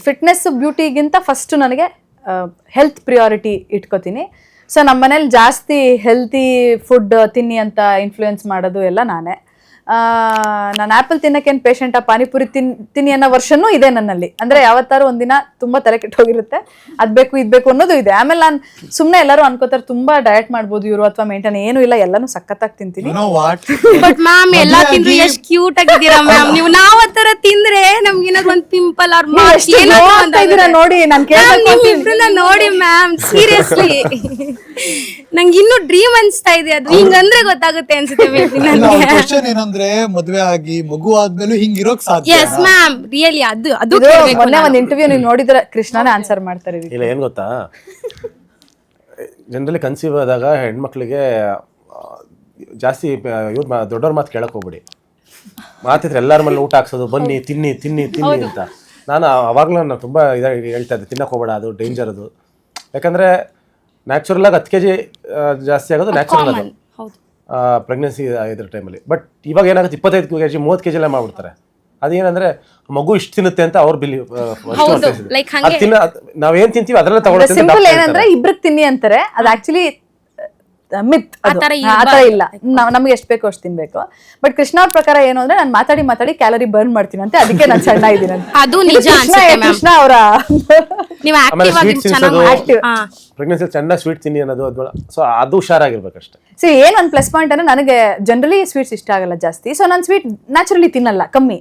Fitness ಬ್ಯೂಟಿಗಿಂತ first ನನಗೆ health priority ಇಟ್ಕೋತೀನಿ. So ನಮ್ಮ ಮನೇಲಿ ಜಾಸ್ತಿ ಹೆಲ್ತಿ ಫುಡ್ ತಿನ್ನಿ ಅಂತ ಇನ್ಫ್ಲೂಯೆನ್ಸ್ ಮಾಡೋದು ಎಲ್ಲ ನಾನೇ. ನಾನು ಆ್ಯಪಲ್ ತಿನ್ನೋಕ್ಕೇನು ಪೇಷಂಟ್, ಪಾನಿಪುರಿ ತಿನ್ನಿ ಅನ್ನೋ ವರ್ಷನೂ ಇದೆ ನನ್ನಲ್ಲಿ. ಅಂದರೆ ಯಾವತ್ತಾರು ಒಂದಿನ ತುಂಬ ತಲೆ ಕೆಟ್ಟೋಗಿರುತ್ತೆ, ಅದು ಬೇಕು ಇದು ಬೇಕು ಅನ್ನೋದು ಇದೆ. ಆಮೇಲೆ ನಾನು ಸುಮ್ಮನೆ ಎಲ್ಲರೂ ಅನ್ಕೋತಾರೆ ತುಂಬ ಡಯಟ್ ಮಾಡ್ಬೋದು ಇವರು ಅಥವಾ ಮೇಂಟೈನ್, ಏನೂ ಇಲ್ಲ, ಎಲ್ಲನೂ ಸಖತ್ತಾಗಿ ತಿಂತೀನಿ. ಬಟ್ ಮ್ಯಾಮ್ ಎಲ್ಲಾ ತಿಂದ್ರು ಎಷ್ಟು ಕ್ಯೂಟ್ ಆಗಿದ್ದೀರಾ ಮ್ಯಾಮ್ ನೀವು. ನಾವ್ ಆ ತರ ತಿಂದ್ರೆ ನಮ್ಗೆ ಏನಾದ್ರು ಒಂದು ಪಿಂಪಲ್ ಅವ್ರ ನೋಡಿ ನಾನು ನೋಡಿ ಮ್ಯಾಮ್ ಸೀರಿಯಸ್ಲಿ ನಂಗೆ ಇನ್ನೂ ಡ್ರೀಮ್ ಅನ್ಸ್ತಾ ಇದೆ. ಅದು ಹಿಂಗಂದ್ರೆ ಗೊತ್ತಾಗುತ್ತೆ ಅನ್ಸುತ್ತೆ ಏನಂದ್ರೆ ಮದ್ವೆ ಆಗಿ ಮಗು ಆದ್ಮೇಲೆ ಹಿಂಗಿರೋಕ್ ಸಾಧ್ಯ? ಎಸ್ ಮ್ಯಾಮ್ ರಿಯಲಿ ಅದು ಮೊನ್ನೆ ಒಂದು ಇಂಟರ್ವ್ಯೂ ನೀವು ನೋಡಿದ್ರೆ ಕೃಷ್ಣನೇ ಆನ್ಸರ್ ಮಾಡ್ತಾರೆ. ಇಲ್ಲ ಏನ್ ಗೊತ್ತಾ, ಜನರಲಿ ಕನ್ಸೀವ್ ಆದಾಗ ಹೆಣ್ಮಕ್ಳಿಗೆ ಜಾಸ್ತಿ ದೊಡ್ಡವ್ರ ಮಾತು ಕೇಳಕ್ ಹೋಗ್ಬಿಡಿ. ಮಾತಿದ್ರೆ ಎಲ್ಲರ ಮೇಲೆ ಊಟ ಹಾಕ್ಸೋದು, ಬನ್ನಿ ತಿನ್ನಿ ತಿನ್ನಿ ತಿನ್ನಿ ಅಂತ. ನಾನು ಅವಾಗಲೂ ನಾನು ತುಂಬ ಇದಾಗಿ ಹೇಳ್ತಾ ಇದ್ದೆ, ತಿನ್ನಕ್ಕೆ ಹೋಗ್ಬೇಡ, ಅದು ಡೇಂಜರ್ ಅದು. ಯಾಕಂದರೆ ನ್ಯಾಚುರಲಾಗಿ 10 kg ಜಾಸ್ತಿ ಆಗೋದು ನ್ಯಾಚುರಲ್ ಅದು ಪ್ರೆಗ್ನೆನ್ಸಿ ಇದ್ರ ಟೈಮಲ್ಲಿ. ಬಟ್ ಇವಾಗ ಏನಾಗುತ್ತೆ 25 kg 30 kg ಎಲ್ಲ ಮಾಡ್ಬಿಡ್ತಾರೆ. ಅದೇನಂದ್ರೆ ಮಗು ಇಷ್ಟು ತಿನ್ನುತ್ತೆ ಅಂತ ಅವ್ರು ನಾವೇನ್ ತಿಂತೀವಿ ಅದರಲ್ಲೇ ತಗೊಳ್ತೀವಿ. ಸಿಂಪಲ್ ಏನಂದ್ರೆ ಇಬ್ರಿಗೆ ತಿನ್ನಿ ಅಂತಾರೆ, ಅದು ಆಕ್ಚುಲಿ ಮಿತ್. ಆತರ ಇಲ್ಲ, ನಮ್ಗೆ ಎಷ್ಟು ಬೇಕೋ ಅಷ್ಟು ತಿನ್ಬೇಕು. ಬಟ್ ಕೃಷ್ಣ ಅವ್ರ ಪ್ರಕಾರ ಏನು ಅಂದ್ರೆ ನಾನು ಮಾತಾಡಿ ಕ್ಯಾಲರಿ ಬರ್ನ್ ಮಾಡ್ತೀನಿ ಅಂತ, ಅದಕ್ಕೆ ನಾನು ಸಣ್ಣ ಇದ್ದೀನಿ ಅಂತ. ಅದು ನಿಜ ಕೃಷ್ಣ ಅವರ ಪ್ರೆಗ್ನೆನ್ಸಿ ಚೆನ್ನಾಗಿ ಸ್ವೀಟ್ ತಿನ್ನಿ ಅನ್ನೋದು. ಸೊ ಅದು ಹುಷಾರಾಗಿರ್ಬೇಕಷ್ಟೇ. ಸೊ ಏನ್ ಒಂದು ಪ್ಲಸ್ ಪಾಯಿಂಟ್ ಅಂದ್ರೆ ನನಗೆ ಜನರಲಿ ಸ್ವೀಟ್ಸ್ ಇಷ್ಟ ಆಗಲ್ಲ ಜಾಸ್ತಿ. ಸೊ ನಾನು ಸ್ವೀಟ್ ನ್ಯಾಚುರಲಿ ತಿನ್ನಲ್ಲ, ಕಮ್ಮಿ.